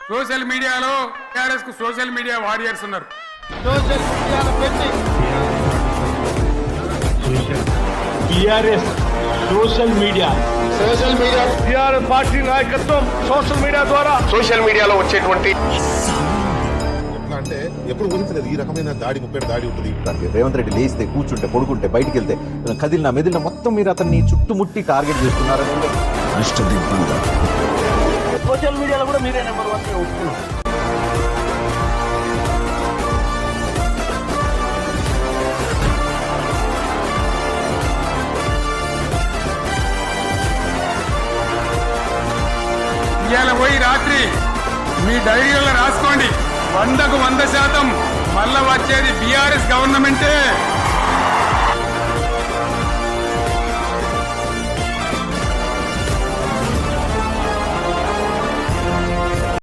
Social మీడియాలో TRS కు social media warriors ఉన్నారు. TRS social media TRS party నాయకత్వం సోషల్ మీడియా ద్వారా సోషల్ మీడియాలో వచ్చేటువంటి ఎట్లా అంటే ఎప్పుడు ఊహించలేదు ఈ రకమైన దాడి ముప్పేట దాడి ఉంటుంది. రేవంత్ రెడ్డి లేస్తే కూర్చుంటే పడుకుంటే బయటికి వెళ్తే కదిలిన మెదిలిన మొత్తం మీరు అతన్ని చుట్టుముట్టి టార్గెట్ చేస్తున్నారని సోషల్ మీడియాలో కూడా మీరే నెంబర్ 1 ఒప్పుకున్నారు. ఇవాళ పోయి రాత్రి మీ డైరీలో రాసుకోండి, 100% మళ్ళా వచ్చేది బీఆర్ఎస్ గవర్నమెంటే.